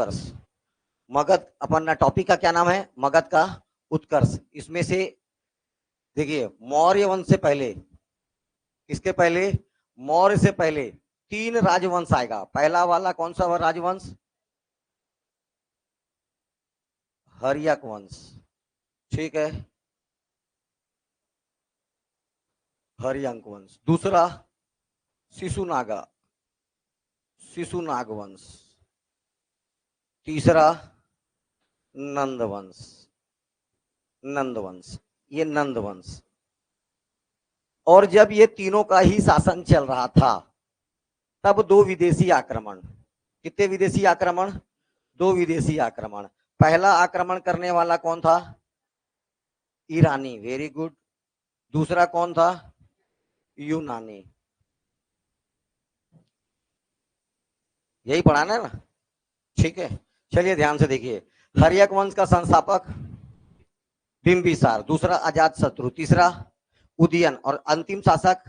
उत्कर्ष। मगध, अपना टॉपिक का क्या नाम है? मगध का उत्कर्ष। इसमें से देखिए, मौर्य वंश से पहले, किसके पहले? मौर्य से पहले 3 राजवंश आएगा। पहला वाला कौन सा राजवंश? हर्यक वंश, ठीक है, हर्यक वंश। दूसरा शिशुनागा, शिशुनाग वंश। तीसरा नंद वंश, नंद वंश, ये नंद वंश। और जब ये तीनों का ही शासन चल रहा था, तब 2 विदेशी आक्रमण। कितने विदेशी आक्रमण? 2 विदेशी आक्रमण। पहला आक्रमण करने वाला कौन था? ईरानी, वेरी गुड। दूसरा कौन था? यूनानी। यही पढ़ाना है ना, ठीक है। चलिए ध्यान से देखिए। हर्यक वंश का संस्थापक बिंबिसार, दूसरा अजात शत्रु, तीसरा उदयन और अंतिम शासक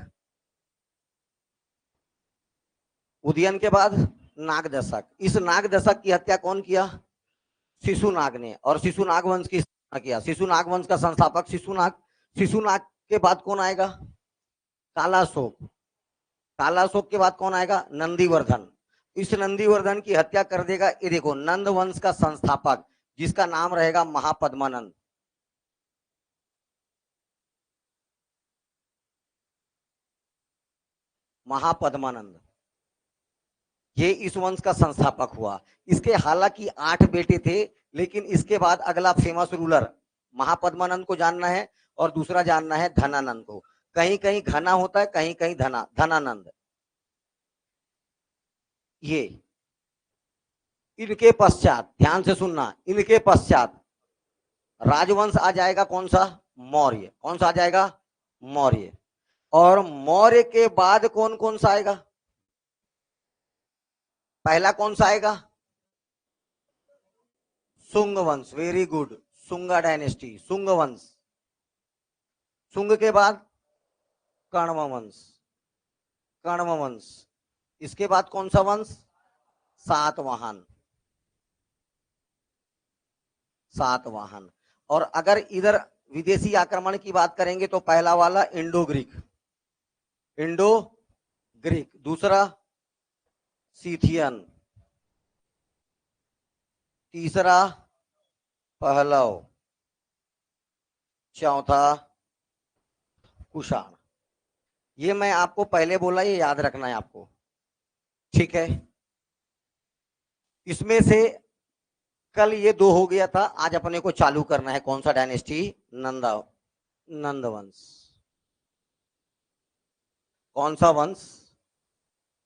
उदयन के बाद नागदशक। इस नागदशक की हत्या कौन किया? शिशुनाग ने। और शिशुनाग वंश की स्थापना किया। शिशुनाग वंश का संस्थापक शिशुनाग। शिशुनाग के बाद कौन आएगा? कालाशोक। कालाशोक के बाद कौन आएगा? नंदीवर्धन। इस नंदीवर्धन की हत्या कर देगा, ये देखो, नंद वंश का संस्थापक, जिसका नाम रहेगा महापद्मानंद। महापद्मानंद, ये इस वंश का संस्थापक हुआ। इसके हालांकि 8 बेटे थे, लेकिन इसके बाद अगला फेमस रूलर महापद्मानंद को जानना है, और दूसरा जानना है धनानंद को। कहीं कहीं घना होता है, कहीं कहीं धनानंद। ये इनके पश्चात, ध्यान से सुनना, इनके पश्चात राजवंश आ जाएगा कौन सा? मौर्य। कौन सा आ जाएगा? मौर्य। और मौर्य के बाद कौन कौन सा आएगा? पहला कौन सा आएगा? सुंग वंश, वेरी गुड, सुंगा डायनेस्टी, सुंग वंश। सुंग के बाद कण्व वंश, कण्व वंश। इसके बाद कौन सा वंश? सातवाहन, सातवाहन। और अगर इधर विदेशी आक्रमण की बात करेंगे तो पहला वाला इंडो ग्रीक, इंडो ग्रीक। दूसरा सीथियन, तीसरा पहलव, चौथा कुषाण। ये मैं आपको पहले बोला, ये याद रखना है आपको, ठीक है। इसमें से कल ये 2 हो गया था, आज अपने को चालू करना है कौन सा डायनेस्टी? नंदवंश। कौन सा वंश?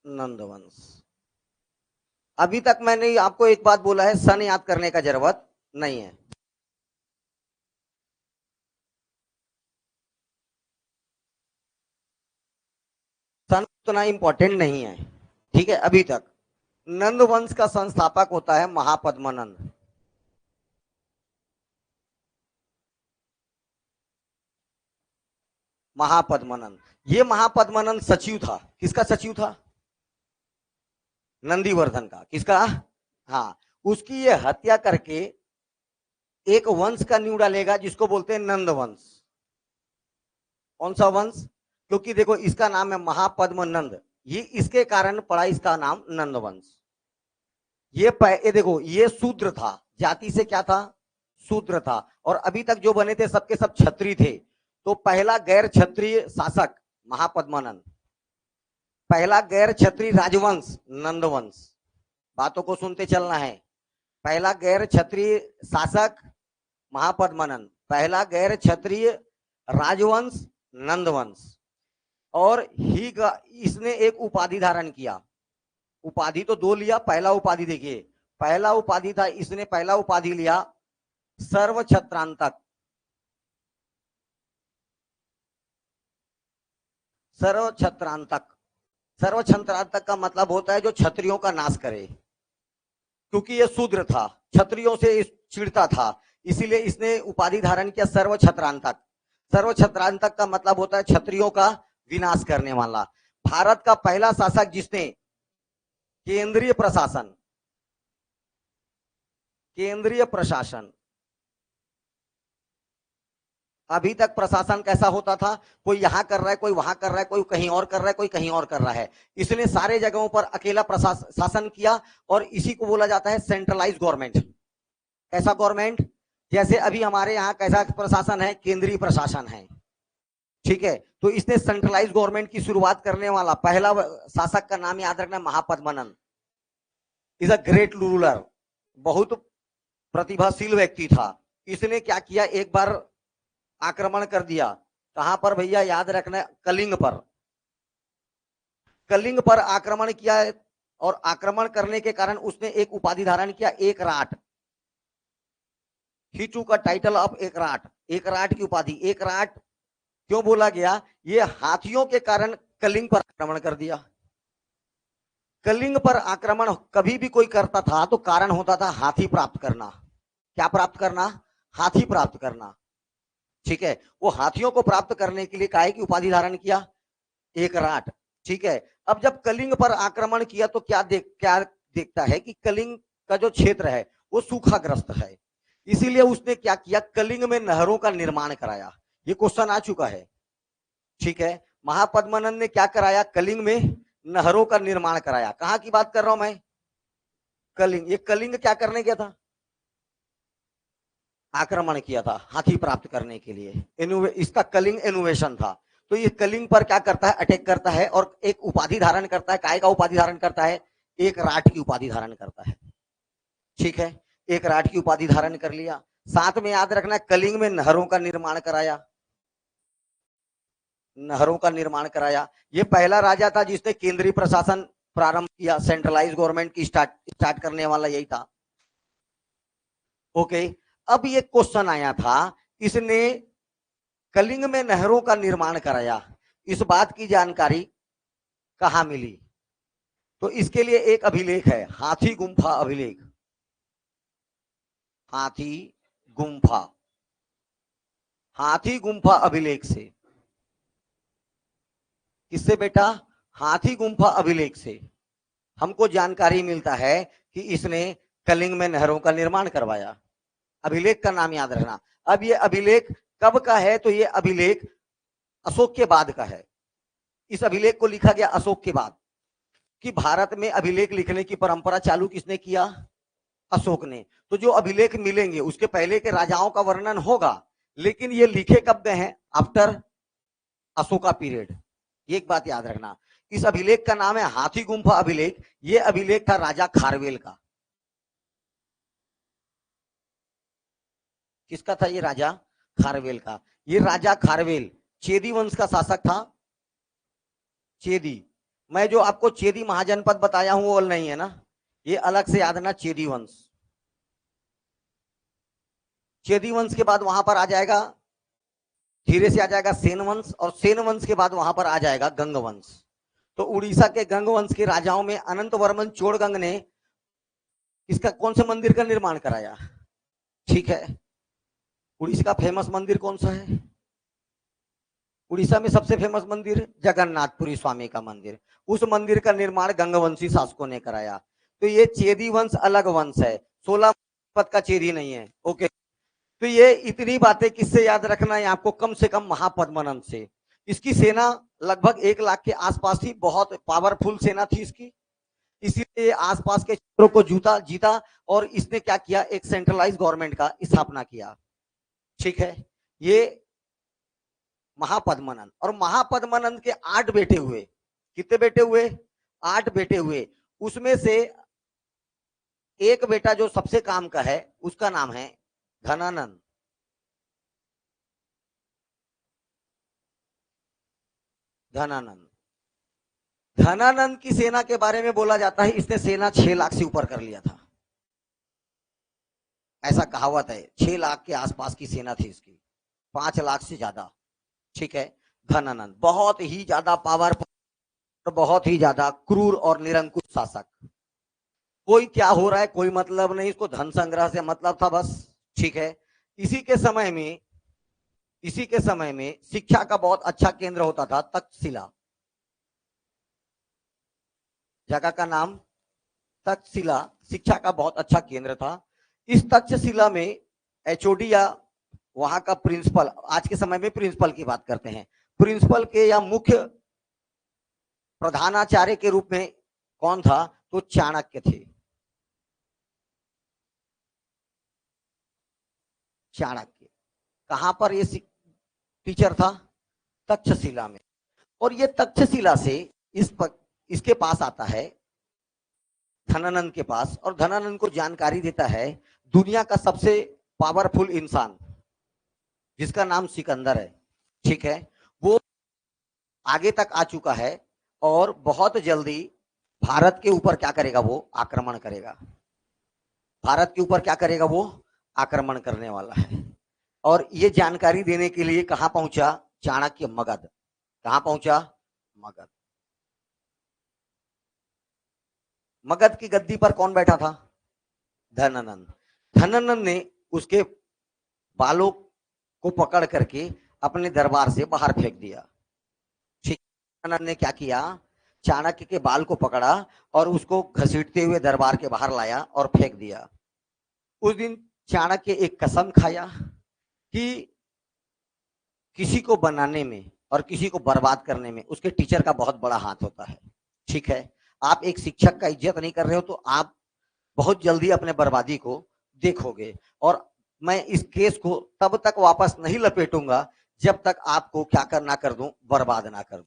नंदवंश। अभी तक मैंने आपको एक बात बोला है, सन याद करने का जरूरत नहीं है। सन उतना इंपॉर्टेंट नहीं है, ठीक है। अभी तक नंद वंश का संस्थापक होता है महापद्मानंद। महापद्मानंद, ये महापद्मानंद सचिव था। किसका सचिव था? नंदीवर्धन का। किसका? हाँ, उसकी ये हत्या करके एक वंश का न्यू डालेगा, जिसको बोलते हैं नंद वंश। कौन सा वंश? क्योंकि देखो, इसका नाम है महापद्मनंद, ये इसके कारण पड़ा इसका नाम नंद वंश। ये देखो, ये शूद्र था, जाति से क्या था? शूद्र था। और अभी तक जो बने थे सबके सब क्षत्रिय थे। तो पहला गैर क्षत्रिय शासक महापद्मानंद, पहला गैर क्षत्रिय राजवंश नंदवंश। बातों को सुनते चलना है। पहला गैर क्षत्रिय शासक महापद्मानंद, पहला गैर क्षत्रिय राजवंश नंदवंश। और ही इसने एक उपाधि धारण किया। उपाधि तो 2 लिया। पहला उपाधि देखिए, पहला उपाधि था, इसने पहला उपाधि लिया सर्व छत्रांतक। सर्व छत्रांतक, सर्व छत्रांतक का मतलब होता है जो क्षत्रियों का नाश करे। क्योंकि ये शूद्र था, क्षत्रियों से चिढ़ता था, इसीलिए इसने उपाधि धारण किया सर्व छत्रांतक। सर्व छत्रांतक का मतलब होता है क्षत्रियों का विनाश करने वाला। भारत का पहला शासक जिसने केंद्रीय प्रशासन, केंद्रीय प्रशासन। अभी तक प्रशासन कैसा होता था, कोई यहां कर रहा है, कोई वहां कर रहा है, कोई कहीं और कर रहा है, कोई कहीं और कर रहा है। इसने सारे जगहों पर अकेला शासन किया और इसी को बोला जाता है सेंट्रलाइज गवर्नमेंट। कैसा गवर्नमेंट? जैसे अभी हमारे यहाँ कैसा प्रशासन है, केंद्रीय प्रशासन है, ठीक है। तो इसने सेंट्रलाइज गवर्नमेंट की शुरुआत करने वाला पहला शासक का नाम याद रखना, Mahapadmananda. Is a great ruler, बहुत प्रतिभाशील व्यक्ति था। इसने क्या किया, एक बार आक्रमण कर दिया। कहां पर भैया, याद रखना, कलिंग पर। कलिंग पर आक्रमण किया और आक्रमण करने के कारण उसने एक उपाधि धारण किया, एक राट। ही टू का टाइटल ऑफ एक राट, एक राट की उपाधि। एक राट क्यों बोला गया, ये हाथियों के कारण कलिंग पर आक्रमण कर दिया। कलिंग पर आक्रमण कभी भी कोई करता था तो कारण होता था हाथी प्राप्त करना। क्या प्राप्त करना? हाथी प्राप्त करना, ठीक है। वो हाथियों को प्राप्त करने के लिए काय की उपाधि धारण किया, एक राट, ठीक है। अब जब कलिंग पर आक्रमण किया तो क्या देखता है कि कलिंग का जो क्षेत्र है वो सूखाग्रस्त है। इसीलिए उसने क्या किया, कलिंग में नहरों का निर्माण कराया। ये क्वेश्चन आ चुका है, ठीक है। महापद्मनंद ने क्या कराया, कलिंग में नहरों का निर्माण कराया। कहां की बात कर रहा हूं मैं, कलिंग। ये कलिंग क्या करने गया था, आक्रमण किया था हाथी प्राप्त करने के लिए। इसका कलिंग इनोवेशन था। तो ये कलिंग पर क्या करता है, अटैक करता है और एक उपाधि धारण करता है। काय का उपाधि धारण करता है, एक राट की उपाधि धारण करता है, ठीक है। एक राट की उपाधि धारण कर लिया। साथ में याद रखना, कलिंग में नहरों का निर्माण कराया, नहरों का निर्माण कराया। ये पहला राजा था जिसने केंद्रीय प्रशासन प्रारंभ किया, सेंट्रलाइज गवर्नमेंट की स्टार्ट करने वाला यही था। ओके, अब ये क्वेश्चन आया था, इसने कलिंग में नहरों का निर्माण कराया, इस बात की जानकारी कहां मिली? तो इसके लिए एक अभिलेख है, हाथी गुम्फा अभिलेख। हाथी गुम्फा, हाथी गुम्फा अभिलेख से। किससे बेटा? हाथी गुम्फा अभिलेख से हमको जानकारी मिलता है कि इसने कलिंग में नहरों का निर्माण करवाया। अभिलेख का नाम याद रखना। अब ये अभिलेख कब का है, तो ये अभिलेख अशोक के बाद का है। इस अभिलेख को लिखा गया अशोक के बाद। कि भारत में अभिलेख लिखने की परंपरा चालू किसने किया? अशोक ने। तो जो अभिलेख मिलेंगे उसके पहले के राजाओं का वर्णन होगा, लेकिन ये लिखे कब गए हैं? After Ashoka period. एक बात याद रखना, इस अभिलेख का नाम है हाथी गुम्फा अभिलेख। ये अभिलेख था राजा खारवेल का। किसका था ये? राजा खारवेल का। ये राजा खारवेल चेदी वंश का शासक था। चेदी, मैं जो आपको चेदी महाजनपद बताया हूं वो नहीं है ना, ये अलग से याद रखना, चेदी वंश। चेदी वंश के बाद वहां पर आ जाएगा, धीरे से आ जाएगा सेन वंश, और सेन वंश के बाद वहां पर आ जाएगा गंग वंश। तो उड़ीसा के गंग वंश के राजाओं में अनंत वर्मन चोड़गंग ने इसका कौन से मंदिर का निर्माण कराया? ठीक है, उड़ीसा का फेमस मंदिर कौन सा है? उड़ीसा में सबसे फेमस मंदिर जगन्नाथपुरी स्वामी का मंदिर। उस मंदिर का निर्माण गंगवंशी शासकों ने कराया। तो ये चेदी वंश अलग वंश है, 16 पद का चेदी नहीं है। ओके, तो ये इतनी बातें किससे याद रखना है आपको? कम से कम महापद्मनंद से। इसकी सेना लगभग 1 लाख के आसपास थी, बहुत पावरफुल सेना थी इसकी। इसीलिए आसपास के क्षेत्रों को जीता और इसने क्या किया, एक सेंट्रलाइज गवर्नमेंट का स्थापना किया, ठीक है। ये महापद्मनंद। और महापद्मनंद के 8 बेटे हुए। कितने बेटे हुए? 8 बेटे हुए। उसमें से एक बेटा जो सबसे काम का है उसका नाम है धनानंद। धनानंद, धनानंद की सेना के बारे में बोला जाता है इसने सेना 6 लाख से ऊपर कर लिया था, ऐसा कहावत है। 6 लाख के आसपास की सेना थी इसकी, 5 लाख से ज्यादा, ठीक है। धनानंद बहुत ही ज्यादा पावरफुल, बहुत ही ज्यादा क्रूर और निरंकुश शासक। कोई क्या हो रहा है कोई मतलब नहीं, इसको धन संग्रह से मतलब था बस, ठीक है। इसी के समय में, इसी के समय में शिक्षा का बहुत अच्छा केंद्र होता था तक्षशिला। जगह का नाम तक्षशिला शिक्षा का बहुत अच्छा केंद्र था। इस तक्षशिला में एचओडी या वहां का प्रिंसिपल, आज के समय में प्रिंसिपल की बात करते हैं, प्रिंसिपल के या मुख्य प्रधानाचार्य के रूप में कौन था? तो चाणक्य थे। चाणक्य कहां पर ये टीचर था? तक्षशिला में। और ये तक्षशिला से इसके पास आता है धनानंद के पास, और धनानंद को जानकारी देता है दुनिया का सबसे पावरफुल इंसान जिसका नाम सिकंदर है, ठीक है, वो आगे तक आ चुका है और बहुत जल्दी भारत के ऊपर क्या करेगा? वो आक्रमण करेगा। भारत के ऊपर क्या करेगा? वो आक्रमण करने वाला है। और ये जानकारी देने के लिए कहां पहुंचा चाणक्य? मगध। कहां पहुंचा? मगध। मगध की गद्दी पर कौन बैठा था? धनानंद। धनानंद ने उसके बालों को पकड़ करके अपने दरबार से बाहर फेंक दिया। ठीक, धनानंद ने क्या किया? चाणक्य के बाल को पकड़ा और उसको घसीटते हुए दरबार के बाहर लाया और फेंक दिया। उस दिन चाणक्य एक कसम खाया कि किसी को बनाने में और किसी को बर्बाद करने में उसके टीचर का बहुत बड़ा हाथ होता है। ठीक है, आप एक शिक्षक का इज्जत नहीं कर रहे हो तो आप बहुत जल्दी अपने बर्बादी को देखोगे। और मैं इस केस को तब तक वापस नहीं लपेटूंगा जब तक आपको क्या करना कर दूं? बर्बाद ना कर दूं।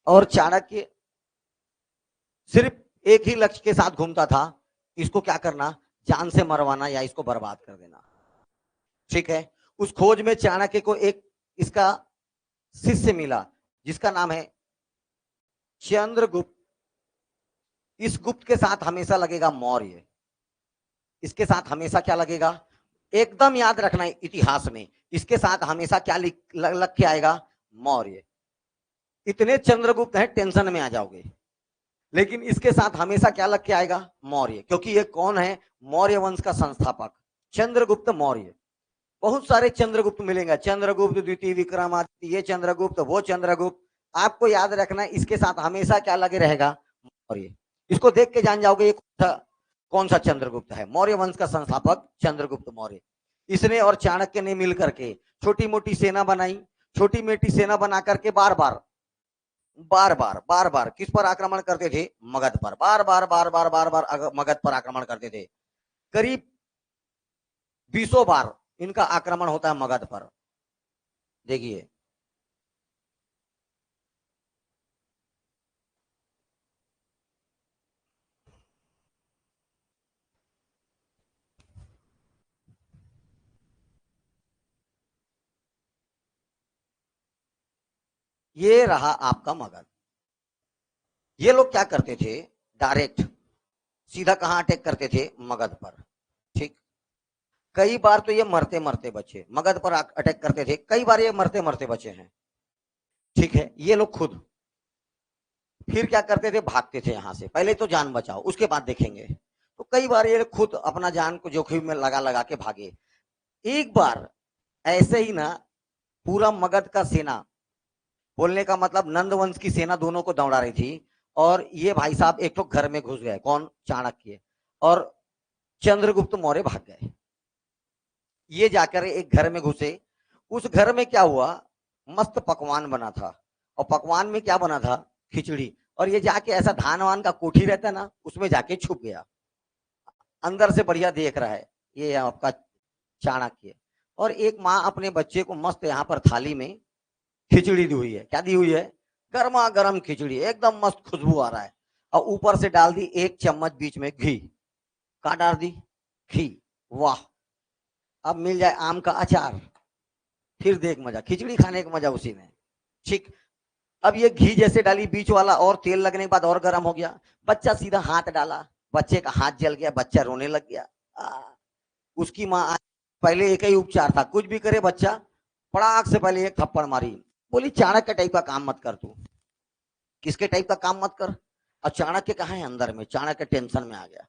और चाणक्य सिर्फ एक ही लक्ष्य के साथ घूमता था, इसको क्या करना? जान से मरवाना या इसको बर्बाद कर देना। ठीक है, उस खोज में चाणक्य को एक इसका शिष्य मिला जिसका नाम है चंद्रगुप्त। इस गुप्त के साथ हमेशा लगेगा मौर्य। इसके साथ हमेशा क्या लगेगा? एकदम याद रखना है इतिहास में, इसके साथ हमेशा क्या लग के आएगा? मौर्य। इतने चंद्रगुप्त हैं टेंशन में आ जाओगे, लेकिन इसके साथ हमेशा क्या लग के आएगा? मौर्य। क्योंकि ये कौन है? मौर्य वंश का संस्थापक चंद्रगुप्त मौर्य। बहुत सारे चंद्रगुप्त मिलेंगे, चंद्रगुप्त द्वितीय विक्रमादित्य, ये चंद्रगुप्त, वो चंद्रगुप्त। आपको याद रखना है इसके साथ हमेशा क्या लगे रहेगा? मौर्य। इसको देख के जान जाओगे ये कौन सा चंद्रगुप्त है। मौर्य वंश का संस्थापक चंद्रगुप्त मौर्य। इसने और चाणक्य ने मिलकर के छोटी मोटी सेना बनाई। छोटी मोटी सेना बना करके बार बार किस पर आक्रमण करते थे? मगध पर। बार बार मगध पर आक्रमण करते थे। करीब 20 बार इनका आक्रमण होता है मगध पर। देखिए, ये रहा आपका मगध। ये लोग क्या करते थे? डायरेक्ट सीधा कहां अटैक करते थे? मगध पर। ठीक, कई बार तो ये मरते मरते बचे। मगध पर अटैक करते थे, कई बार ये मरते मरते बचे हैं। ठीक है, ये लोग खुद फिर क्या करते थे? भागते थे यहां से। पहले तो जान बचाओ, उसके बाद देखेंगे। तो कई बार ये खुद अपना जान को जोखिम में लगा लगा के भागे। एक बार ऐसे ही ना पूरा मगध का सेना, बोलने का मतलब नंदवंश की सेना दोनों को दौड़ा रही थी, और ये भाई साहब एक तो घर में घुस गए। कौन? चाणक्य। और चंद्रगुप्त मौर्य भाग गए। ये जाकर एक घर में घुसे। उस घर में क्या हुआ? मस्त पकवान बना था, और पकवान में क्या बना था? खिचड़ी। और ये जाके ऐसा धान वान का कोठी रहता है ना, उसमें जाके छुप गया। अंदर से बढ़िया देख रहा है ये आपका चाणक्य। और एक माँ अपने बच्चे को मस्त यहाँ पर थाली में खिचड़ी दी हुई है। क्या दी हुई है? गर्मा गर्म खिचड़ी, एकदम मस्त खुशबू आ रहा है। और ऊपर से डाल दी 1 चम्मच बीच में घी। क्या डाल दी? घी। वाह, अब मिल जाए आम का अचार, फिर देख मजा। खिचड़ी खाने का मजा उसी में। ठीक, अब ये घी जैसे डाली बीच वाला, और तेल लगने के बाद और गर्म हो गया। बच्चा सीधा हाथ डाला, बच्चे का हाथ जल गया, बच्चा रोने लग गया। उसकी माँ, पहले एक ही उपचार था, कुछ भी करे बच्चा, पड़ाक से पहले एक थप्पड़ मारी। बोली चाणक्य टाइप का काम मत कर तू। किसके टाइप का काम मत कर? और चाणक्य कहाँ है? अंदर में। चाणक्य टेंशन में आ गया।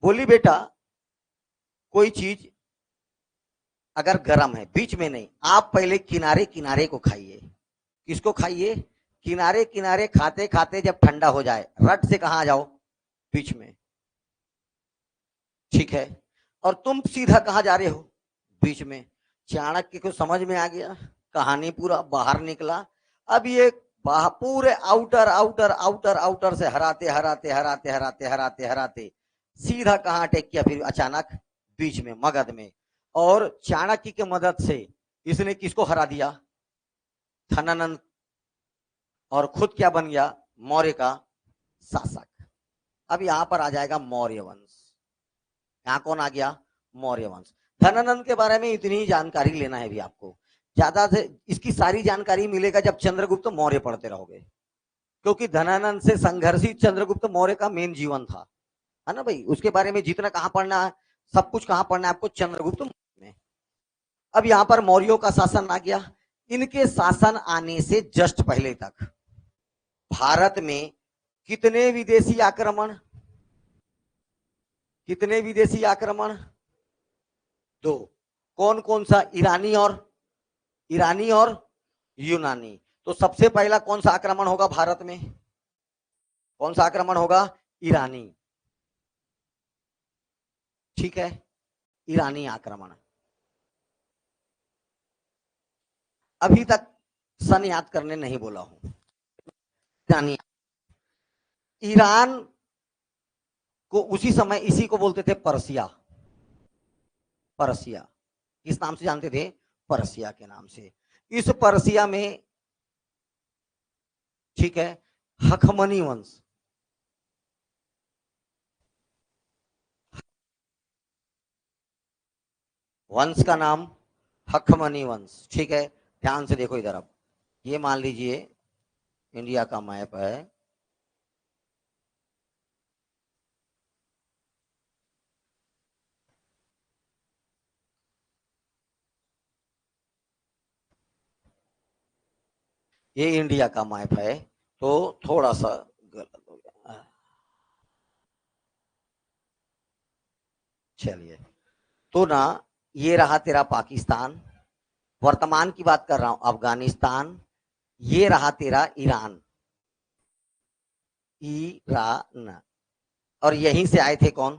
बोली बेटा, कोई चीज अगर गर्म है, बीच में नहीं, आप पहले किनारे किनारे को खाइए। किसको खाइए? किनारे किनारे। खाते खाते जब ठंडा हो जाए, रट से कहां आ जाओ? बीच में। ठीक ठीक है, और तुम सीधा कहाँ जा रहे हो, बीच में। चाणक्य को समझ में आ गया, कहानी पूरा बाहर निकला। अब ये पूरे आउटर आउटर आउटर आउटर से हराते हराते हराते हराते हराते हराते सीधा कहाँ अटैक किया फिर अचानक, बीच में मगध में। और चाणक्य की मदद से इसने किसको हरा दिया, धनानंद, और खुद क्या बन गया, मौर्य का शासक। अब यहां पर आ जाएगा मौर्य वंश। यहां कौन आ गया, मौर्य वंश। धनानंद के बारे में इतनी ही जानकारी लेना है भी आपको, ज्यादा से इसकी सारी जानकारी मिलेगा जब चंद्रगुप्त मौर्य पढ़ते रहोगे, क्योंकि धनानंद से संघर्षित चंद्रगुप्त मौर्य का मेन जीवन था, है ना भाई। उसके बारे में जितना कहां पढ़ना है, सब कुछ कहां पढ़ना है आपको, चंद्रगुप्त में। अब यहां पर मौर्यों का शासन आ गया। इनके शासन आने से जस्ट पहले तक भारत में कितने विदेशी आक्रमण, कितने विदेशी आक्रमण, दो। कौन कौन सा, ईरानी और यूनानी। तो सबसे पहला कौन सा आक्रमण होगा भारत में, कौन सा आक्रमण होगा, ईरानी, ठीक है, ईरानी आक्रमण। अभी तक सन याद करने नहीं बोला हूं। ईरानी, ईरान को उसी समय इसी को बोलते थे पर्सिया, पर्सिया किस नाम से जानते थे, पर्सिया के नाम से। इस पर्सिया में, ठीक है, हखमनी वंश, वंश का नाम हखमनी वंश, ठीक है। ध्यान से देखो इधर, अब ये मान लीजिए इंडिया का मैप है, ये इंडिया का मैप है, तो थोड़ा सा गलत हो गया, चलिए। तो ना, ये रहा तेरा पाकिस्तान, वर्तमान की बात कर रहा हूं, अफगानिस्तान। ये रहा तेरा ईरान, ईरान, और यहीं से आए थे कौन,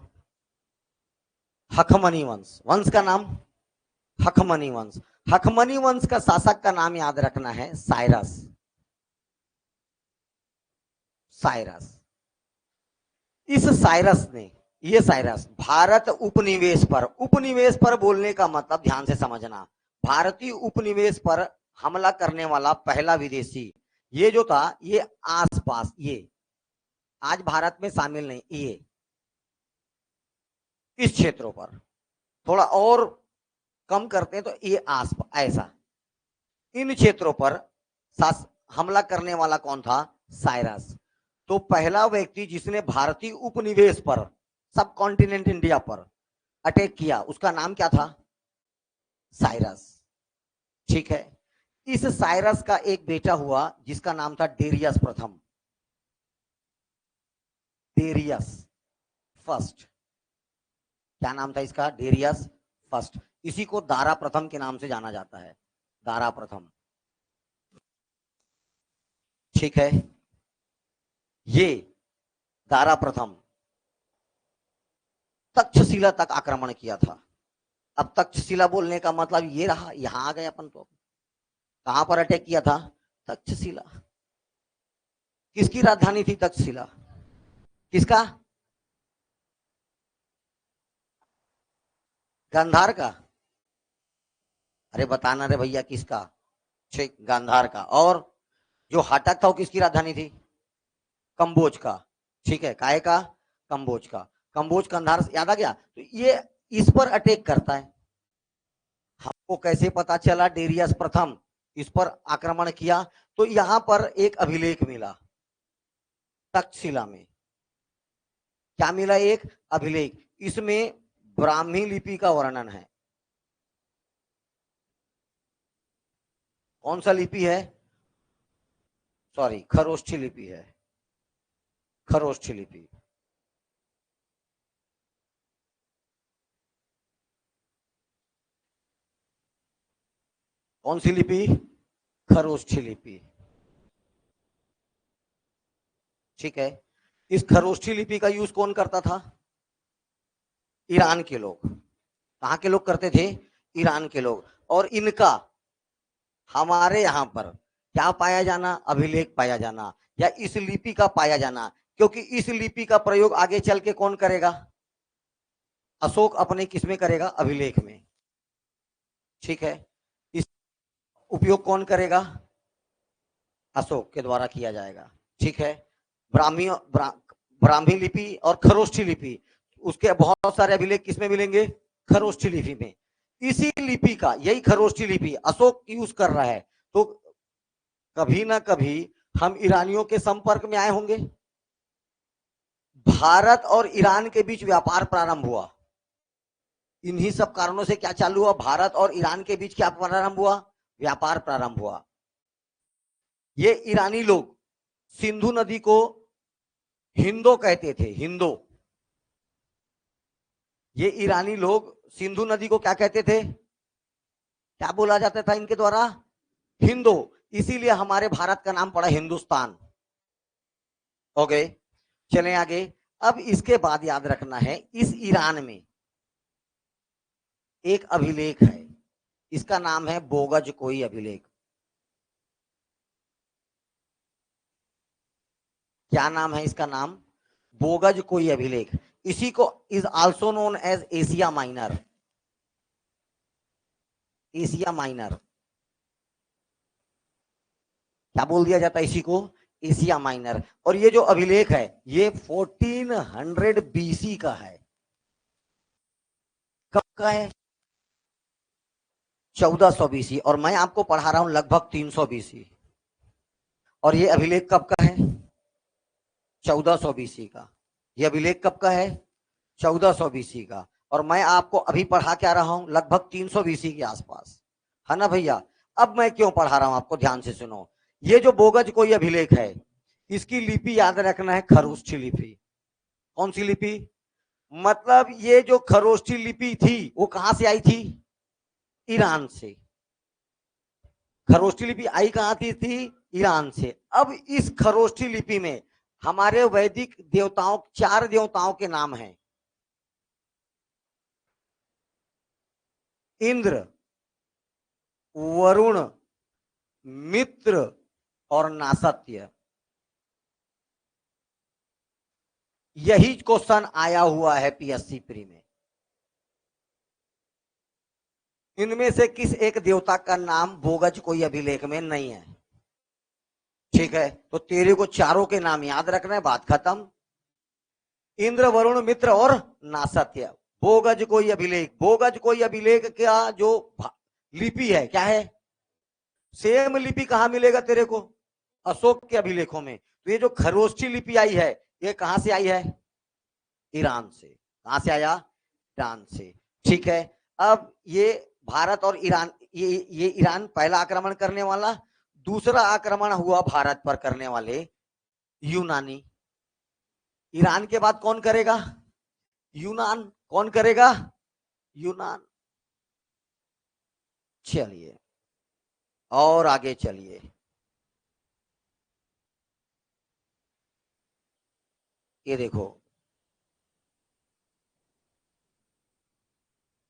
हखमनी वंश। वंश का नाम हखमनी वंश। हखमनी वंश का शासक का नाम याद रखना है, साइरस, साइरस। इस साइरस ने, ये साइरस भारत उपनिवेश पर, उपनिवेश पर बोलने का मतलब ध्यान से समझना, भारतीय उपनिवेश पर हमला करने वाला पहला विदेशी। ये जो था, ये आसपास, ये आज भारत में शामिल नहीं, ये इस क्षेत्रों पर थोड़ा और कम करते हैं, तो ये आसपास ऐसा, इन क्षेत्रों पर हमला करने वाला कौन था, साइरस। तो पहला व्यक्ति जिसने भारतीय उपनिवेश पर, सब कॉन्टिनेंट इंडिया पर अटैक किया, उसका नाम क्या था, साइरस, ठीक है। इस साइरस का एक बेटा हुआ जिसका नाम था डेरियस प्रथम, डेरियस फर्स्ट। क्या नाम था इसका, डेरियस फर्स्ट। इसी को दारा प्रथम के नाम से जाना जाता है, दारा प्रथम, ठीक है। ये दारा प्रथम तक्षशिला तक आक्रमण किया था। अब तक्षशिला बोलने का मतलब ये रहा, यहां आ गए अपन, तो कहां पर अटैक किया था, तक्षशिला। किसकी राजधानी थी तक्षशिला, किसका, गांधार का, अरे बताना रे भैया किसका, ठीक, गांधार का। और जो हाटक था वो किसकी राजधानी थी, कंबोज का, ठीक है, काय का, कंबोज का। कंबोज कंधार याद आ गया। तो ये इस पर अटैक करता है। हमको कैसे पता चला डेरियस प्रथम इस पर आक्रमण किया, तो यहां पर एक अभिलेख मिला तक्षशिला में। क्या मिला, एक अभिलेख, इसमें ब्राह्मी लिपि का वर्णन है। कौन सा लिपि है, सॉरी, खरोष्ठी लिपि है, खरोष्ठी लिपि। कौन सी लिपि, खरोष्ठी लिपि, ठीक है। इस खरोष्ठी लिपि का यूज कौन करता था, ईरान के लोग। कहाँ के लोग करते थे? ईरान के लोग। और इनका हमारे यहाँ पर क्या पाया जाना? अभिलेख पाया जाना, या इस लिपि का पाया जाना। क्योंकि इस लिपि का प्रयोग आगे चल के कौन करेगा? अशोक अपने किसमें करेगा? अभिलेख में। ठीक है, इस उपयोग कौन करेगा? अशोक के द्वारा किया जाएगा। ठीक है, ब्राह्मी ब्राह्मी लिपि और खरोष्ठी लिपि, उसके बहुत सारे अभिलेख किसमें मिलेंगे? खरोष्ठी लिपि में। इसी लिपि का, यही खरोष्ठी लिपि अशोक यूज कर रहा है, तो कभी ना कभी हम ईरानियों के संपर्क में आए होंगे। भारत और ईरान के बीच व्यापार प्रारंभ हुआ। इन्हीं सब कारणों से क्या चालू हुआ? भारत और ईरान के बीच क्या प्रारंभ हुआ? व्यापार प्रारंभ हुआ। ये ईरानी लोग सिंधु नदी को हिंदो कहते थे, हिंदो। ये ईरानी लोग सिंधु नदी को क्या कहते थे? क्या बोला जाता था इनके द्वारा? हिंदो। इसीलिए हमारे भारत का नाम पड़ा हिंदुस्तान। ओके, चलें आगे। अब इसके बाद याद रखना है, इस ईरान में एक अभिलेख है, इसका नाम है बोगज कोई अभिलेख। क्या नाम है इसका? नाम बोगज कोई अभिलेख। इसी को is also known as Asia Minor. Asia Minor क्या बोल दिया जाता है इसी को? Asia Minor. और ये जो अभिलेख है ये 1400 बीसी का है। कब का है? 1400 बीसी। और मैं आपको पढ़ा रहा हूं लगभग 300 बीसी। और ये अभिलेख कब का है? 1400 बीसी का। ये अभिलेख कब का है? 1400 बीसी का। और मैं आपको अभी पढ़ा क्या रहा हूं? लगभग 300 बीसी के आसपास, है ना भैया? अब मैं क्यों पढ़ा रहा हूं आपको, ध्यान से सुनो। ये जो बोगज कोई अभिलेख है, इसकी लिपि याद रखना है खरोष्ठी लिपि। कौन सी लिपि? मतलब ये जो खरोष्ठी लिपि थी वो कहां से आई थी? ईरान से। खरोष्ठी लिपि आई कहां थी? ईरान से। अब इस खरोष्ठी लिपि में हमारे वैदिक देवताओं, 4 देवताओं के नाम हैं। इंद्र, वरुण, मित्र और नासत्य। यही क्वेश्चन आया हुआ है पीएससी प्री में। इनमें से किस एक देवता का नाम बोगज कोई अभिलेख में नहीं है? ठीक है, तो तेरे को चारों के नाम याद रखना है, बात खत्म। इंद्र, वरुण, मित्र और नासत्य। बोगज कोई अभिलेख, बोगज कोई अभिलेख का जो लिपि है क्या है? सेम लिपि कहां मिलेगा तेरे को? अशोक के अभिलेखों में। तो ये जो खरोष्ठी लिपि आई है ये कहां से आई है? ईरान से। कहां से आया? ईरान से। ठीक है, अब ये भारत और ईरान, ये ईरान पहला आक्रमण करने वाला। दूसरा आक्रमण हुआ भारत पर करने वाले यूनानी। ईरान के बाद कौन करेगा? यूनान। कौन करेगा? यूनान। चलिए और आगे चलिए। ये देखो,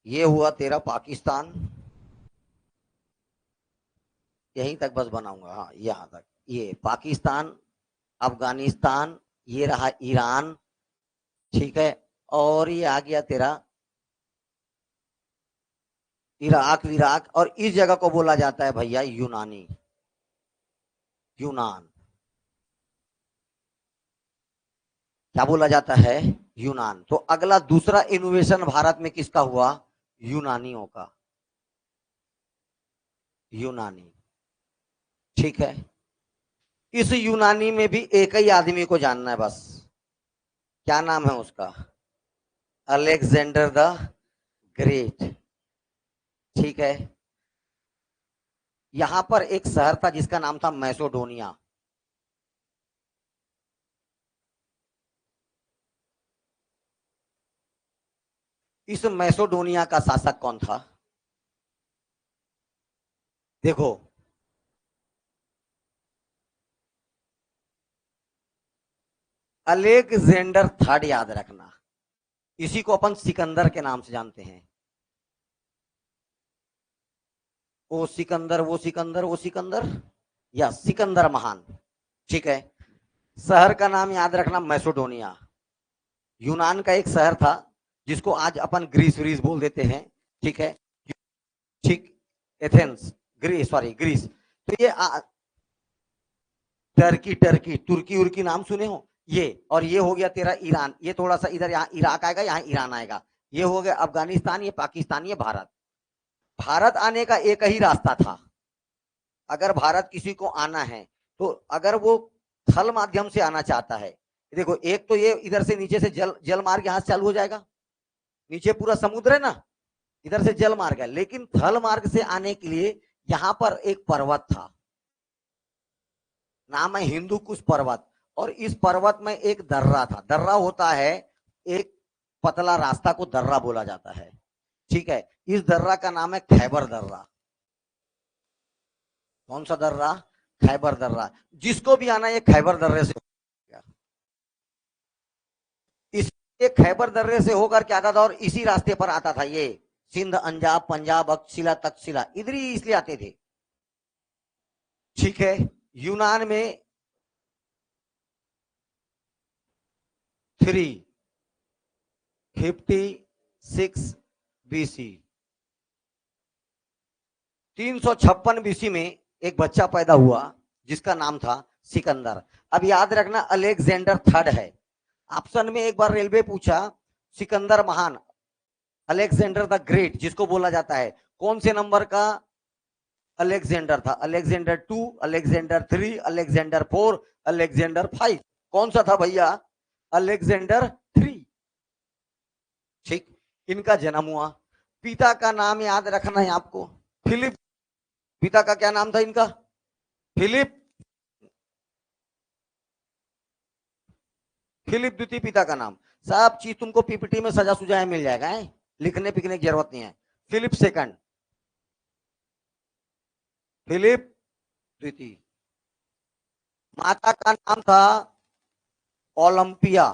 ये हुआ तेरा पाकिस्तान। यहीं तक बस बनाऊंगा, हाँ यहां तक। ये पाकिस्तान, अफगानिस्तान, ये रहा ईरान। ठीक है, और ये आ गया तेरा इराक, विराक। और इस जगह को बोला जाता है भैया यूनानी, यूनान। क्या बोला जाता है? यूनान। तो अगला दूसरा इनोवेशन भारत में किसका हुआ? यूनानियों का। यूनानी। ठीक है, इस यूनानी में भी एक ही आदमी को जानना है बस। क्या नाम है उसका? Alexander the great. ठीक है, यहां पर एक शहर था जिसका नाम था मैसोडोनिया। इस मैसोडोनिया का शासक कौन था? देखो, अलेक्जेंडर थर्ड याद रखना। इसी को अपन सिकंदर के नाम से जानते हैं। ओ सिकंदर, वो सिकंदर, वो सिकंदर, या सिकंदर महान। ठीक है। शहर का नाम याद रखना, मैसेडोनिया। यूनान का एक शहर था जिसको आज अपन ग्रीस व्रीस बोल देते हैं। ठीक है। ठीक। Athens, Greece, sorry Greece. तो ये टर्की, टर्की, तुर्की उर्की नाम सुने हो ये। और ये हो गया तेरा ईरान, ये थोड़ा सा इधर, यहाँ इराक आएगा, यहाँ ईरान आएगा। ये हो गया अफगानिस्तान, ये पाकिस्तान, ये भारत। भारत आने का एक ही रास्ता था। अगर भारत किसी को आना है तो अगर वो थल माध्यम से आना चाहता है, देखो एक तो ये इधर से नीचे से जल मार्ग यहाँ से चालू हो जाएगा, नीचे पूरा समुद्र है ना, इधर से जल मार्ग है। लेकिन थल मार्ग से आने के लिए यहाँ पर एक पर्वत था, नाम है हिंदू कुश पर्वत। और इस पर्वत में एक दर्रा था। दर्रा होता है एक पतला रास्ता को दर्रा बोला जाता है। ठीक है। इस दर्रा का नाम है खैबर दर्रा। कौन सा दर्रा? खैबर दर्रा। जिसको भी आना ये खैबर दर्रे से, इस खैबर दर्रे से होकर क्या आता था, और इसी रास्ते पर आता था ये सिंध, अंजाब, पंजाब, अक्षिला, तक्षशिला, इधर ही इसलिए आते थे। ठीक है। यूनान में 356 बीसी, 356 बीसी में एक बच्चा पैदा हुआ जिसका नाम था सिकंदर। अब याद रखना अलेक्जेंडर थर्ड है। ऑप्शन में एक बार रेलवे पूछा सिकंदर महान, अलेक्जेंडर द ग्रेट जिसको बोला जाता है, कौन से नंबर का अलेक्जेंडर था? Alexander 2, Alexander 3, Alexander 4, Alexander 5? कौन सा था भैया? अलेक्जेंडर 3। ठीक। इनका जन्म हुआ। पिता का नाम याद रखना है आपको, फिलिप। पिता का क्या नाम था इनका? फिलिप। फिलिप द्वितीय पिता का नाम। सब चीज तुमको पीपीटी में सजा सुजाया मिल जाएगा है? लिखने पिखने की जरूरत नहीं है। फिलिप सेकंड, फिलिप द्वितीय। माता का नाम था ओलंपिया,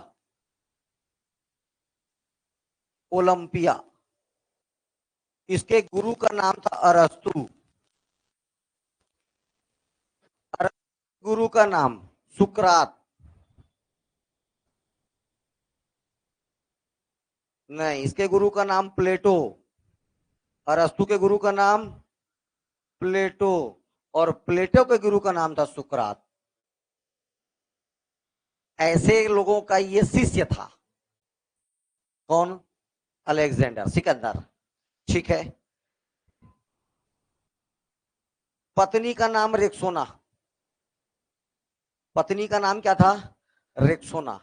ओलंपिया। इसके गुरु का नाम था अरस्तु। गुरु का नाम सुकरात। नहीं, इसके गुरु का नाम प्लेटो। अरस्तु के गुरु का नाम प्लेटो, और प्लेटो के गुरु का नाम था सुकरात। ऐसे लोगों का ये शिष्य था। कौन? अलेक्जेंडर, सिकंदर। ठीक है। पत्नी का नाम रेक्सोना। पत्नी का नाम क्या था? रेक्सोना।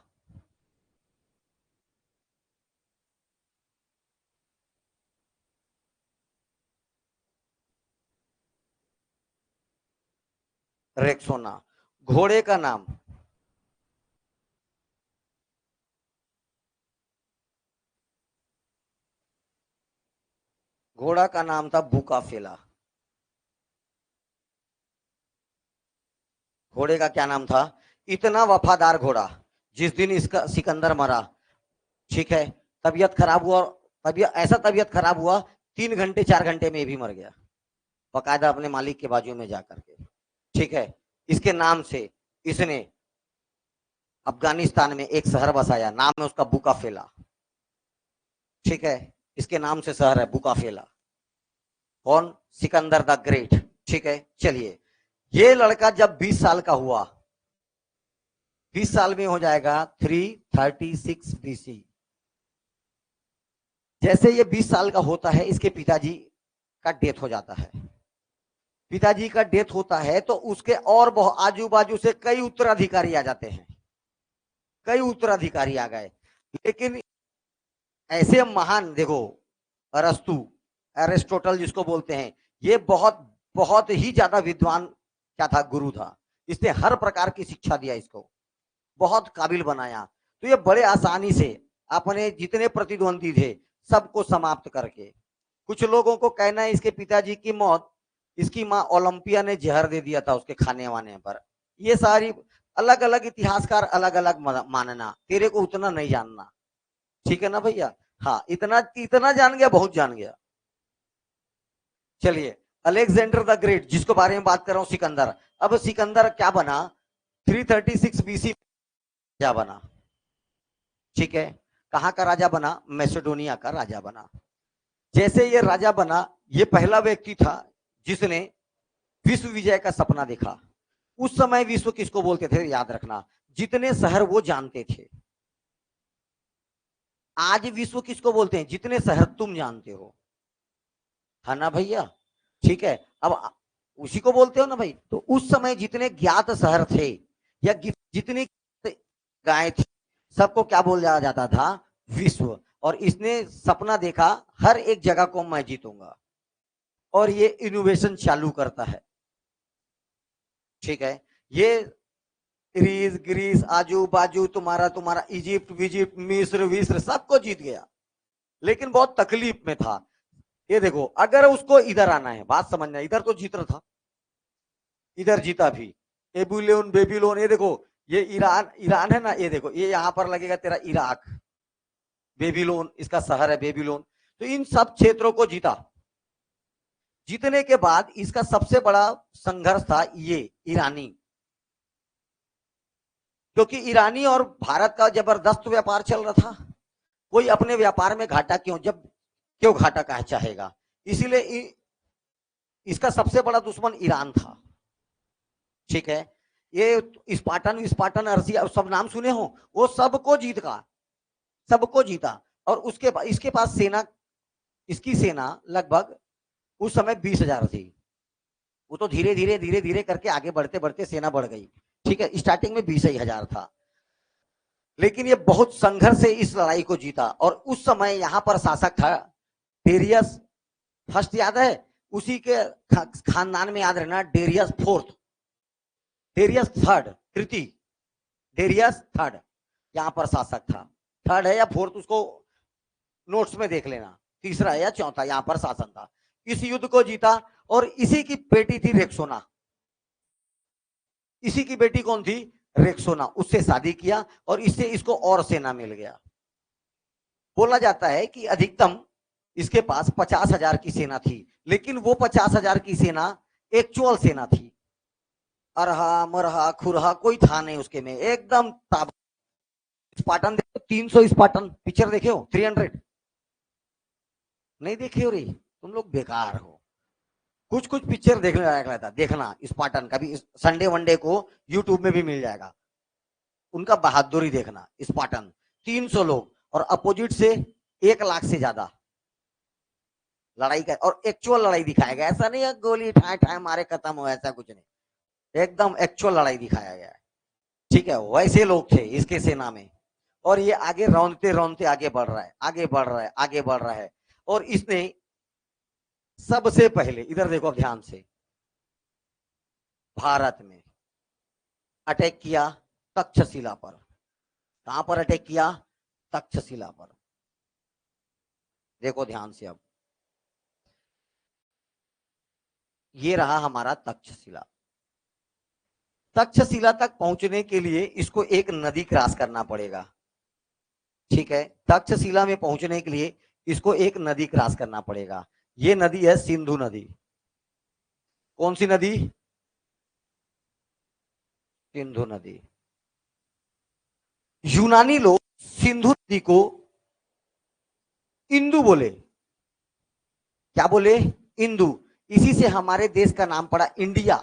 रेक्सोना। घोड़े का नाम? घोड़ा का नाम था बुकाफेला। घोड़े का क्या नाम था? इतना वफादार घोड़ा, जिस दिन इसका सिकंदर मरा, ठीक है, तबीयत खराब हुआ, तबीयत ऐसा तबीयत खराब हुआ 3 घंटे 4 घंटे में भी मर गया, बकायदा अपने मालिक के बाजू में जाकर के। ठीक है। इसके नाम से इसने अफगानिस्तान में एक शहर बसाया, नाम है उसका बुकाफेला। ठीक है। इसके नाम से शहर है बुकाफेला। कौन? Sikandar the great. ठीक है। चलिए, ये लड़का जब 20 साल का हुआ, 20 साल में हो जाएगा 336 बीसी। जैसे ये 20 साल का होता है, इसके पिताजी का डेथ हो जाता है। पिताजी का डेथ होता है तो उसके और आजू बाजू से कई उत्तराधिकारी आ जाते हैं, कई उत्तराधिकारी आ गए। लेकिन ऐसे महान, देखो अरस्तु, एरिस्टोटल जिसको बोलते हैं, ये बहुत बहुत ही ज्यादा विद्वान क्या था? गुरु था। इसने हर प्रकार की शिक्षा दिया, इसको बहुत काबिल बनाया। तो ये बड़े आसानी से अपने जितने प्रतिद्वंदी थे सबको समाप्त करके, कुछ लोगों को कहना है इसके पिताजी की मौत इसकी माँ ओलंपिया ने जहर दे दिया था उसके खाने वाने पर। ये सारी अलग अलग इतिहासकार अलग अलग मानना, तेरे को उतना नहीं जानना। ठीक है ना भैया। हाँ, इतना इतना जान गया, बहुत जान गया। चलिए, अलेक्जेंडर द ग्रेट जिसको बारे में बात कर रहा हूं, सिकंदर। अब सिकंदर क्या बना, 336 बीसी राजा बना। ठीक है, कहां का राजा बना, मैसेडोनिया का राजा बना। जैसे ये राजा बना, ये पहला व्यक्ति था जिसने विश्व विजय का सपना देखा। उस समय विश्व किसको बोलते थे, याद रखना, जितने शहर वो जानते थे। आज विश्व किसको बोलते हैं, जितने शहर तुम जानते हो, है ना भैया। ठीक है, अब उसी को बोलते हो ना भाई। तो उस समय जितने ज्ञात शहर थे या जितनी गायें थी, सबको क्या बोला जाता था, विश्व। और इसने सपना देखा, हर एक जगह को मैं जीतूंगा, और ये इनोवेशन चालू करता है। ठीक है, ये ग्रीस ग्रीस आजू बाजू तुम्हारा तुम्हारा इजिप्ट विजिप्ट मिस्र विस्र सबको जीत गया, लेकिन बहुत तकलीफ में था। ये देखो, अगर उसको इधर आना है, बात समझना, इधर तो जीत रहा था, इधर जीता भी। एबुलोन बेबीलोन, ये देखो, ये ईरान ईरान है ना, ये देखो, ये यहां पर लगेगा तेरा इराक। बेबीलोन इसका शहर है, बेबीलोन। तो इन सब क्षेत्रों को जीता। जीतने के बाद इसका सबसे बड़ा संघर्ष था ये ईरानी, क्योंकि ईरानी और भारत का जबरदस्त व्यापार चल रहा था। कोई अपने व्यापार में घाटा क्यों, जब क्यों घाटा कहा चाहेगा। इसीलिए इसका सबसे बड़ा दुश्मन ईरान था। ठीक है, ये स्पार्टन स्पार्टन अर्सिया सब नाम सुने हो, वो सबको जीत का, सबको जीता। और उसके इसके पास सेना, इसकी सेना लगभग उस समय 20,000 थी। वो तो धीरे धीरे धीरे धीरे करके आगे बढ़ते बढ़ते सेना बढ़ गई। ठीक है, स्टार्टिंग में 20,000 था, लेकिन ये बहुत संघर्ष से इस लड़ाई को जीता। और उस समय यहां पर शासक था डेरियस फर्स्ट, याद है, उसी के खानदान में याद रहना, डेरियस फोर्थ, डेरियस थर्ड, तृतीय, डेरियस थर्ड यहां पर शासक था। थर्ड है या फोर्थ, उसको नोट्स में देख लेना, तीसरा है या चौथा यहां पर शासन था। इस युद्ध को जीता, और इसी की बेटी थी रेक्सोना। इसी की बेटी कौन थी, रेक्सोना, उससे शादी किया, और इससे इसको और सेना मिल गया। बोला जाता है कि अधिकतम इसके पास 50,000 की सेना थी, लेकिन वो 50,000 की सेना एक्चुअल सेना थी। अरहा मरहा खुरहा कोई था नहीं उसके में, एकदम ताब। स्पार्टन देखो, 300 स्पार्टन, पिक्चर देखे हो, 300 नहीं देखे हो रे, तुम लोग बेकार हो। कुछ कुछ पिक्चर देखने लायक रहता, देखना स्पार्टन का भी, संडे वनडे को यूट्यूब में भी मिल जाएगा। उनका बहादुरी देखना, स्पार्टन। 300 लोग, और अपोजिट से 1 लाख से ज्यादा लड़ाई का, और एक्चुअल लड़ाई दिखाया गया, ऐसा नहीं है गोली ठाए ठाए मारे खत्म हो, ऐसा कुछ नहीं, एकदम एक्चुअल लड़ाई दिखाया गया है। ठीक है, वैसे लोग थे इसके सेना में। और ये आगे रौंदते रौंदते आगे बढ़ रहा है, आगे बढ़ रहा है, आगे बढ़ रहा है। और इसने सबसे पहले, इधर देखो ध्यान से, भारत में अटैक किया, तक्षशिला पर। कहां पर अटैक किया, तक्षशिला पर। देखो ध्यान से, अब ये रहा हमारा तक्षशिला। तक्षशिला तक पहुंचने के लिए इसको एक नदी क्रॉस करना पड़ेगा। ठीक है, तक्षशिला में पहुंचने के लिए इसको एक नदी क्रॉस करना पड़ेगा। ये नदी है सिंधु नदी। कौन सी नदी, सिंधु नदी। यूनानी लोग सिंधु नदी को इंदु बोले। क्या बोले, इंदु। इसी से हमारे देश का नाम पड़ा इंडिया।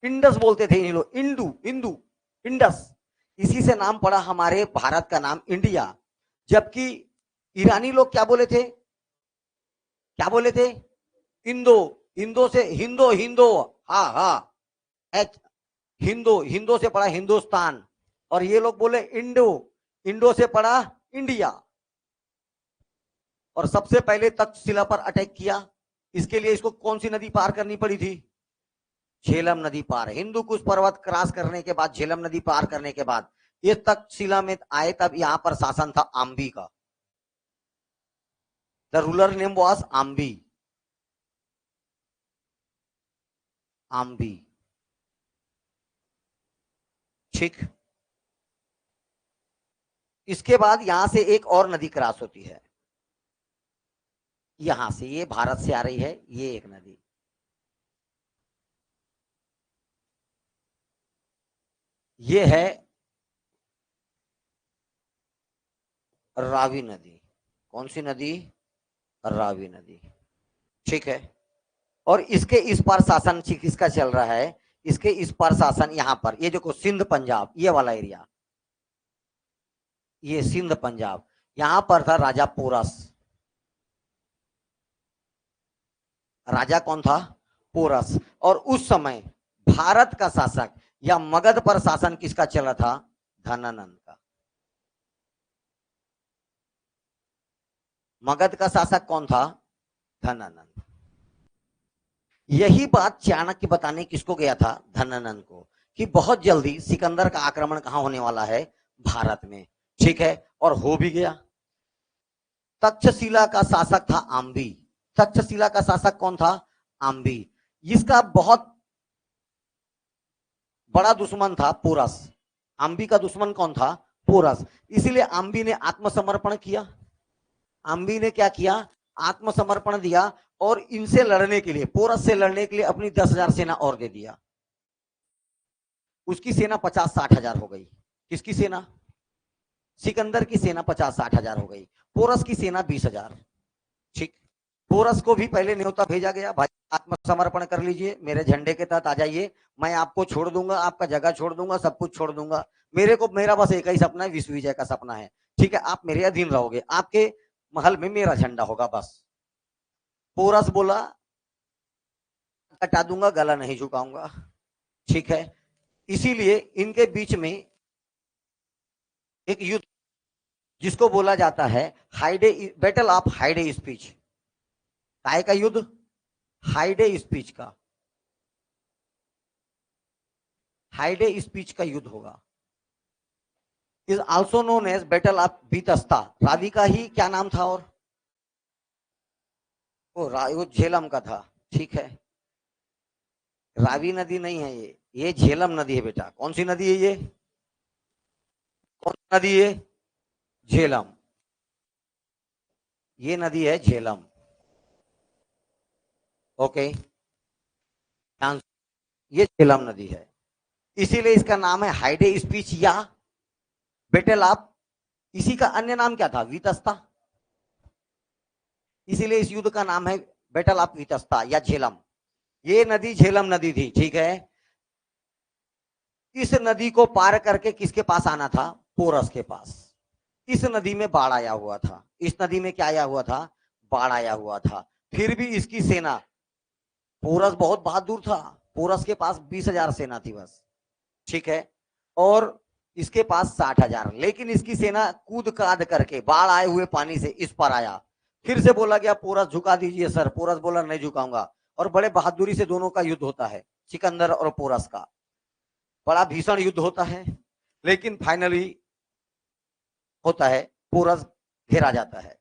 इंडस बोलते थे इन लोग, इंदु इंदु, इंडस। इसी से नाम पड़ा हमारे भारत का नाम इंडिया। जबकि ईरानी लोग क्या बोले थे, क्या बोले थे, इंदो। इंदो से हिंदो, हिंदो, हा हा, एच, हिंदो, हिंदो से पड़ा हिंदुस्तान। और ये लोग बोले इंडो, इंडो से पड़ा इंडिया। और सबसे पहले तक्षशिला पर अटैक किया। इसके लिए इसको कौन सी नदी पार करनी पड़ी थी, झेलम नदी पार। हिंदू कुश पर्वत क्रॉस करने के बाद, झेलम नदी पार करने के बाद ये तक्षशिला में आए, तब यहां पर शासन था आम्बी का। The ruler name was Ambhi, Ambhi. ठीक, इसके बाद यहां से एक और नदी क्रॉस होती है, यहां से, ये भारत से आ रही है, ये एक नदी, ये है रावी नदी। कौन सी नदी? रावी नदी। ठीक है। और इसके इस पार शासन किसका चल रहा है? इसके इस पार शासन यहां पर, ये देखो सिंध पंजाब, ये वाला एरिया, ये सिंध पंजाब, यहां पर था राजा पोरस। राजा कौन था? पोरस। और उस समय भारत का शासक या मगध पर शासन किसका चला था? धनानंद का। मगध का शासक कौन था? धनानंद। यही बात चाणक्य बताने किसको गया था? धनानंद को, कि बहुत जल्दी सिकंदर का आक्रमण कहां होने वाला है? भारत में। ठीक है, और हो भी गया। तक्षशिला का शासक था आम्बी। तक्षशिला का शासक कौन था? आम्बी। इसका बहुत बड़ा दुश्मन था पोरस। आम्बी का दुश्मन कौन था? पोरस। इसीलिए आम्बी ने आत्मसमर्पण किया। आम्बी ने क्या किया? आत्मसमर्पण दिया, और इनसे लड़ने के लिए, पोरस से लड़ने के लिए अपनी 10,000 सेना और दे दिया। उसकी सेना 50-60 हजार हो गई। किसकी सेना? सिकंदर की सेना 50-60 हजार हो गई। पोरस की सेना 20,000। ठीक। पोरस को भी पहले न्योता भेजा गया, भाई आत्मसमर्पण कर लीजिए, मेरे झंडे के तहत आ जाइए, मैं आपको छोड़ दूंगा, आपका जगह छोड़ दूंगा, सब कुछ छोड़ दूंगा। मेरा बस एक ही सपना है, विश्व विजय का सपना है। ठीक है, आप मेरे अधीन रहोगे, आपके महल में मेरा झंडा होगा बस। पोरस बोला हटा दूंगा, गला नहीं झुकाऊंगा। ठीक है। इसीलिए इनके बीच में एक युद्ध, जिसको बोला जाता है हाइडे, बैटल ऑफ हाइडे स्पीच। काय का युद्ध? हाइडे स्पीच का। हाइडे स्पीच का युद्ध होगा। Is also known as battle of Vitasta. Ravi का ही क्या नाम था? और वो झेलम का था। ठीक है। रावी नदी नहीं है ये झेलम नदी है बेटा। कौन सी नदी है ये? कौन सी नदी है? झेलम। ये नदी है झेलम। ओके, ये झेलम नदी है। इसीलिए इसका नाम है हाइडे स्पीच या बैटल ऑफ। इसी का अन्य नाम क्या था? वितस्ता। इसीलिए इस युद्ध का नाम है बैटल ऑफ वितस्ता या झेलम। ये नदी झेलम नदी थी। ठीक है। इस नदी को पार करके किसके पास आना था? पोरस के पास। इस नदी में बाढ़ आया हुआ था। इस नदी में क्या आया हुआ था? बाढ़ आया हुआ था। फिर भी इसकी सेना, पोरस बहुत बहादुर था, पोरस के पास 20,000 सेना थी बस। ठीक है। और इसके पास 60,000, लेकिन इसकी सेना कूद काद करके बाढ़ आए हुए पानी से इस पर आया। फिर से बोला गया पोरस झुका दीजिए सर, पोरस बोला नहीं झुकाऊंगा, और बड़े बहादुरी से दोनों का युद्ध होता है, सिकंदर और पोरस का। बड़ा भीषण युद्ध होता है, लेकिन फाइनली होता है, पोरस घेरा जाता है।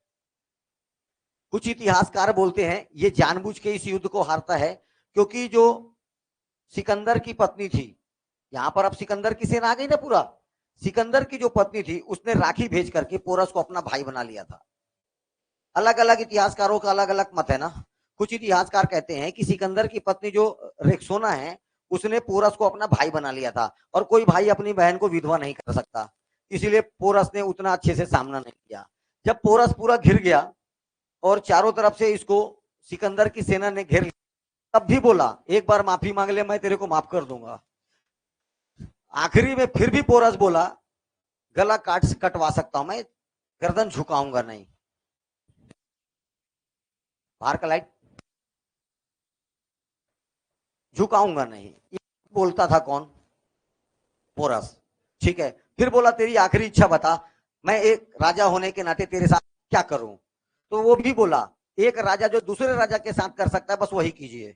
कुछ इतिहासकार बोलते हैं ये जानबूझ के इस युद्ध को हारता है, क्योंकि जो सिकंदर की पत्नी थी, यहां पर अब सिकंदर की सेना आ गई ना पूरा। सिकंदर की जो पत्नी थी उसने राखी भेज करके पोरस को अपना भाई बना लिया था। अलग अलग इतिहासकारों का अलग अलग मत है ना। कुछ इतिहासकार कहते हैं कि सिकंदर की पत्नी जो रेक्सोना है, उसने पोरस को अपना भाई बना लिया था, और कोई भाई अपनी बहन को विधवा नहीं कर सकता, इसीलिए पोरस ने उतना अच्छे से सामना नहीं किया। जब पोरस पूरा घिर गया और चारों तरफ से इसको सिकंदर की सेना ने घेर लिया, तब भी बोला एक बार माफी मांग ले, मैं तेरे को माफ कर दूंगा। आखिरी में फिर भी पोरस बोला गला कटवा सकता हूं मैं, गर्दन झुकाऊंगा नहीं। बाहर का लाइट, झुकाऊंगा नहीं, ये बोलता था कौन? पोरस। ठीक है। फिर बोला तेरी आखिरी इच्छा बता, मैं एक राजा होने के नाते तेरे साथ क्या करूं? तो वो भी बोला एक राजा जो दूसरे राजा के साथ कर सकता है बस वही कीजिए।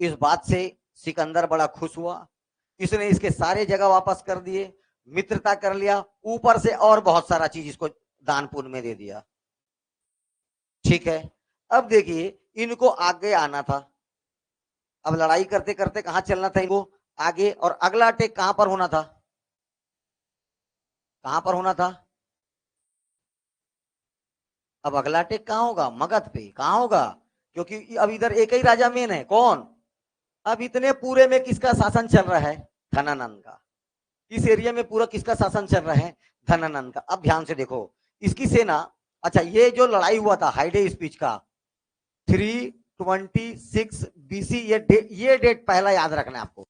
इस बात से सिकंदर बड़ा खुश हुआ। इसने इसके सारे जगह वापस कर दिए, मित्रता कर लिया, ऊपर से और बहुत सारा चीज इसको दान पुण्य में दे दिया। ठीक है। अब देखिए इनको आगे आना था। अब लड़ाई करते करते कहां चलना था इनको? आगे। और अगला अटैक कहां पर होना था? कहां पर होना था? अब अगला अटैक कहां होगा? मगध पे। कहां होगा? क्योंकि अब इधर एक ही राजा मेन है, कौन? अब इतने पूरे में किसका शासन चल रहा है? धनानंद का। इस एरिया में पूरा किसका शासन चल रहा है? धनानंद का। अब ध्यान से देखो इसकी सेना। अच्छा, ये जो लड़ाई हुआ था हाइडे स्पीच का 326 बीसी, ये डेट पहला याद रखना है आपको।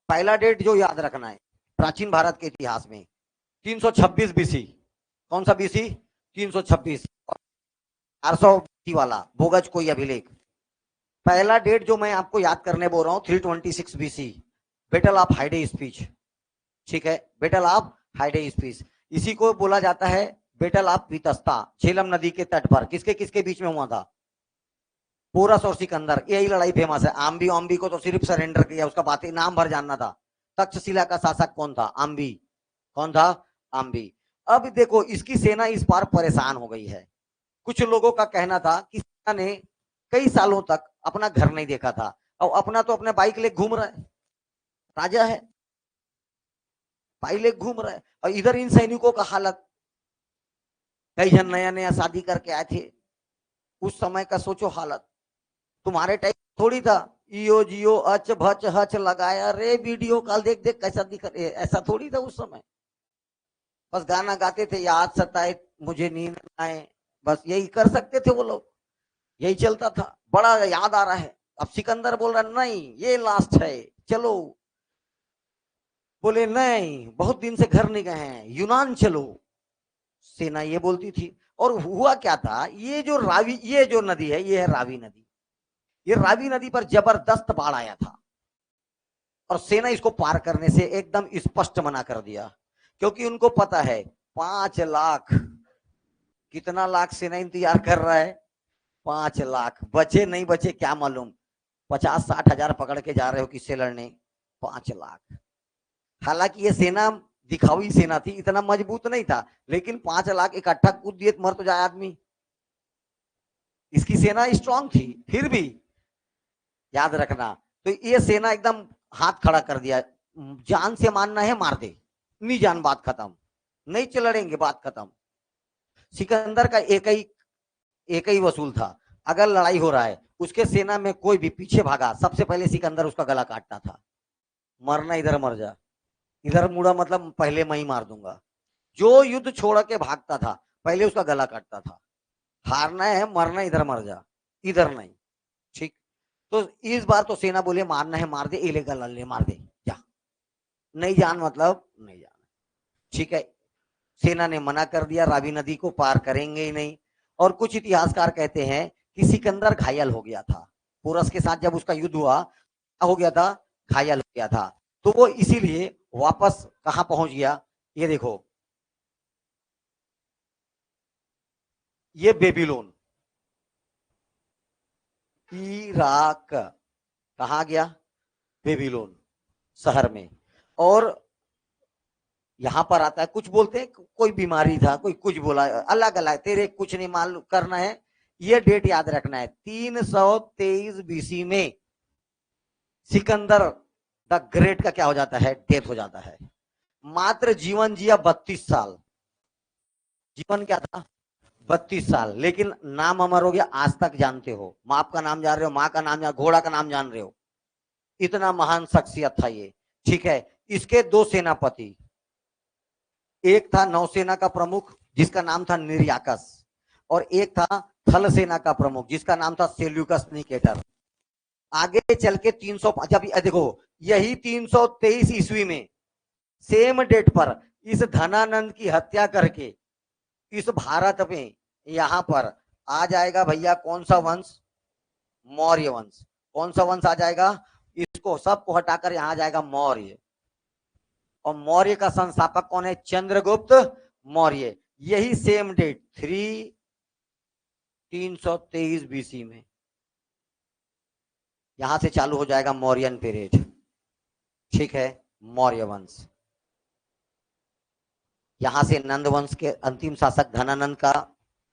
पहला डेट जो याद रखना है प्राचीन भारत के इतिहास में 326 बीसी। कौन सा बीसी? 326। 400 बीसी वाला भोगज कोई अभिलेख। पहला डेट जो मैं आपको याद करने बोल रहा हूं 326 बीसी, बैटल ऑफ हाइडे स्पीच। ठीक है, बैटल ऑफ हाइडे स्पीच। इसी को बोला जाता है बैटल ऑफ वितस्ता, झेलम नदी के तट पर। किसके किसके बीच में हुआ था? पोरस और सिकंदर। यही लड़ाई फेमस है। आम्बी आम्बी को तो सिर्फ सरेंडर किया, उसका बात ही नाम भर जानना था। तक्षशिला का शासक कौन था? आम्बी। कौन था? आम्बी। अब देखो इसकी सेना इस बार परेशान हो गई है। कुछ लोगों का कहना था कि सेना ने कई सालों तक अपना घर नहीं देखा था, और अपना तो अपने बाइक लेके घूम रहा है, राजा है, बाइक लेके घूम रहा है। और इधर इन सैनिकों का हालत, कई जन नया नया शादी करके आए थे, उस समय का सोचो हालत। तुम्हारे टाइप थोड़ी था इयो जियो अच भच हच लगाया रे, वीडियो कॉल देख देख कैसा दिख रहे, ऐसा थोड़ी था उस समय। बस गाना गाते थे, याद सताए मुझे नींद आए, बस यही कर सकते थे वो लोग, यही चलता था। बड़ा याद आ रहा है। अब सिकंदर बोल रहा नहीं ये लास्ट है, चलो। बोले नहीं बहुत दिन से घर नहीं गए हैं, यूनान चलो। सेना ये बोलती थी। और हुआ क्या था, ये जो रावी, ये जो नदी है ये है रावी नदी। ये रावी नदी पर जबरदस्त बाढ़ आया था, और सेना इसको पार करने से एकदम स्पष्ट मना कर दिया, क्योंकि उनको पता है 5 लाख, कितना लाख सेना इंतजार कर रहा है? 5 लाख। बचे नहीं बचे क्या मालूम, 50-60 हजार पकड़ के जा रहे हो किससे लड़ने? 5 लाख। हालांकि ये सेना दिखावी सेना थी, इतना मजबूत नहीं था, लेकिन 5 लाख इकट्ठा कूद दिए मर तो जाए आदमी। इसकी सेना स्ट्रांग थी फिर भी, याद रखना। तो ये सेना एकदम हाथ खड़ा कर दिया, जान से मानना है मार दे, नहीं जान बात खत्म, नहीं चल लड़ेंगे बात खत्म। सिकंदर का एक ही वसूल था, अगर लड़ाई हो रहा है उसके सेना में कोई भी पीछे भागा, सबसे पहले सिकंदर उसका गला काटता था। मरना इधर मर जा, इधर मुड़ा मतलब पहले मैं ही मार दूंगा। जो युद्ध छोड़ के भागता था पहले उसका गला काटता था। हारना है मरना इधर मर जा, इधर नहीं। ठीक। तो इस बार तो सेना बोले मारना है मार दे, इलेगल ले मार दे जा, नहीं जान मतलब नहीं जान। ठीक है, सेना ने मना कर दिया, रावी नदी को पार करेंगे ही नहीं। और कुछ इतिहासकार कहते हैं कि सिकंदर घायल हो गया था, पोरस के साथ जब उसका युद्ध हुआ हो गया था, घायल हो गया था। तो वो इसीलिए वापस कहां पहुंच गया, ये देखो, ये बेबीलोन, इराक। कहा गया? बेबीलोन शहर में। और यहां पर आता है, कुछ बोलते हैं कोई बीमारी था, कोई कुछ बोला, अलग अलग, तेरे कुछ नहीं मालूम करना है। ये डेट याद रखना है 323 बीसी में सिकंदर द ग्रेट का क्या हो जाता है? डेथ हो जाता है। मात्र जीवन जिया 32 साल, जीवन क्या था? 32 साल, लेकिन नाम अमर हो गया, आज तक जानते हो। बाप का नाम जान रहे हो, माँ का नाम जान, घोड़ा का नाम जान रहे हो, इतना महान शख्सियत था ये। ठीक है, इसके 2 सेनापति, एक था नौसेना का प्रमुख जिसका नाम था निर्याकस, और एक था थल सेना का प्रमुख जिसका नाम था सेल्यूकस निकेटर। आगे चल के 300, जब देखो यही 323 ईस्वी में सेम डेट पर इस धनानंद की हत्या करके इस भारत में यहां पर आ जाएगा भैया कौन सा वंश? मौर्य वंश। कौन सा वंश आ जाएगा? इसको सबको हटाकर यहां आ जाएगा मौर्य। और मौर्य का संस्थापक कौन है? चंद्रगुप्त मौर्य। यही सेम डेट 323 बीसी में यहां से चालू हो जाएगा मौर्यन पीरियड। ठीक है, मौर्य वंश। यहां से नंद वंश के अंतिम शासक धनानंद का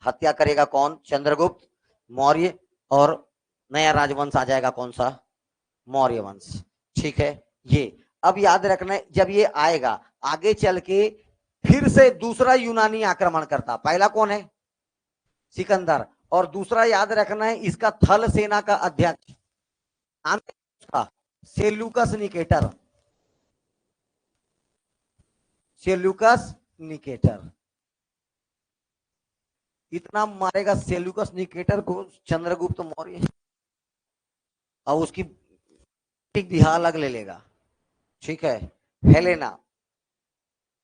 हत्या करेगा कौन? चंद्रगुप्त मौर्य। और नया राजवंश आ जाएगा कौन सा? मौर्य वंश। ठीक है, ये अब याद रखना है, जब ये आएगा आगे चल के फिर से दूसरा यूनानी आक्रमण करता। पहला कौन है? सिकंदर। और दूसरा याद रखना है, इसका थल सेना का अध्यक्ष नाम उसका सेल्यूकस निकेटर। सेल्यूकस निकेटर इतना मारेगा सेल्यूकस निकेटर को चंद्रगुप्त मौर्य, और उसकी बिहार अलग ले लेगा। ठीक है, हेलेना,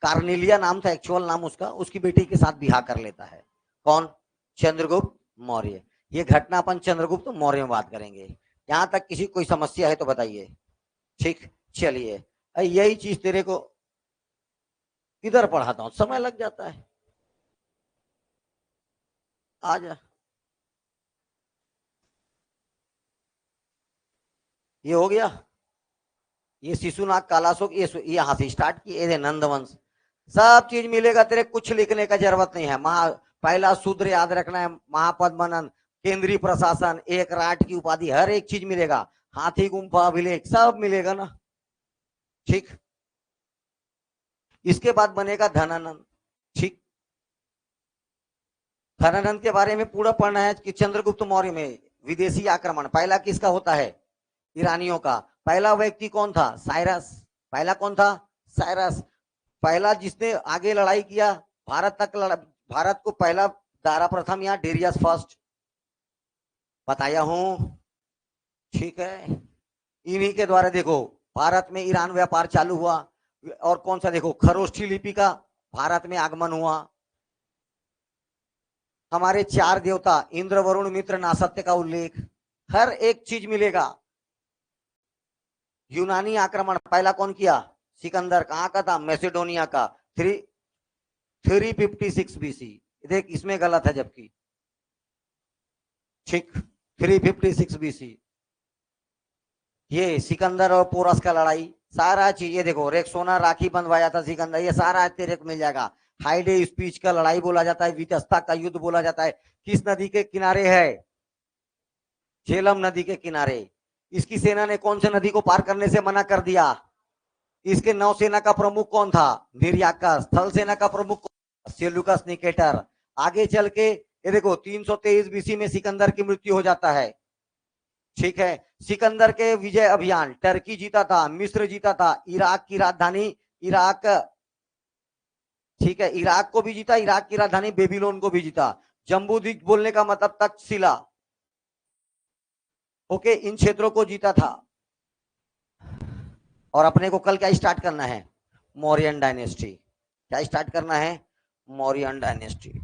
कार्नेलिया नाम था एक्चुअल नाम उसका, उसकी बेटी के साथ बिहार कर लेता है। कौन? चंद्रगुप्त मौर्य। ये घटना अपन चंद्रगुप्त मौर्य में बात करेंगे। यहां तक किसी कोई समस्या है तो बताइए। ठीक, चलिए यही चीज तेरे को किधर पढ़ाता हूं, समय लग जाता है। आ जा, ये हो गया। ये शिशुनाग कालाशोक, ये यहां से स्टार्ट किए नंदवंश, सब चीज मिलेगा तेरे, कुछ लिखने का जरूरत नहीं है। पहला सूत्र याद रखना है, महापद्मनंद, केंद्रीय प्रशासन, एक राट की उपाधि, हर एक चीज मिलेगा। हाथी गुम्फा अभिलेख सब मिलेगा ना। ठीक, इसके बाद बनेगा धनानंद। ठीक, धनानंद के बारे में पूरा पढ़ना है कि चंद्रगुप्त मौर्य में विदेशी आक्रमण पहला किसका होता है? ईरानियों का। पहला व्यक्ति कौन था? साइरस। पहला कौन था? साइरस। पहला जिसने आगे लड़ाई किया, भारत तक भारत को पहला दारा प्रथम या डेरियस फर्स्ट बताया हूं। ठीक है, इन्हीं के द्वारा देखो भारत में ईरान व्यापार चालू हुआ। और कौन सा देखो, खरोष्ठी लिपि का भारत में आगमन हुआ। हमारे चार देवता इंद्र वरुण मित्र नासत्य का उल्लेख, हर एक चीज मिलेगा। यूनानी आक्रमण पहला कौन किया? सिकंदर। कहां का था? मैसेडोनिया का। 356 बीसी। देख इसमें गलत है जबकि। ठीक, 356 बीसी। ये सिकंदर और पोरस का लड़ाई, सारा चीज ये देखो, रेक्सोना राखी बंधवाया था सिकंदर, ये सारा तेरे को मिल जाएगा। हाइडे स्पीच का लड़ाई बोला जाता है, वितस्ता का युद्ध बोला जाता है। किस नदी के किनारे है? झेलम नदी के किनारे। इसकी सेना ने कौन से नदी को पार करने से मना कर दिया? इसके नौसेना का प्रमुख कौन था? निर्याकस। थल सेना का प्रमुख सेल्यूकस निकेटर। आगे चल के ये देखो 323 बीसी में सिकंदर की मृत्यु हो जाता है। ठीक है, सिकंदर के विजय अभियान, टर्की जीता था, मिस्र जीता था, इराक की राजधानी इराक, ठीक है, इराक को भी जीता, इराक की राजधानी बेबीलोन को भी जीता। जम्बूद्वीप बोलने का मतलब तक्षशिला, ओके, इन क्षेत्रों को जीता था। और अपने को कल क्या स्टार्ट करना है? मौर्यन डायनेस्टी। क्या स्टार्ट करना है? मौर्यन डायनेस्टी।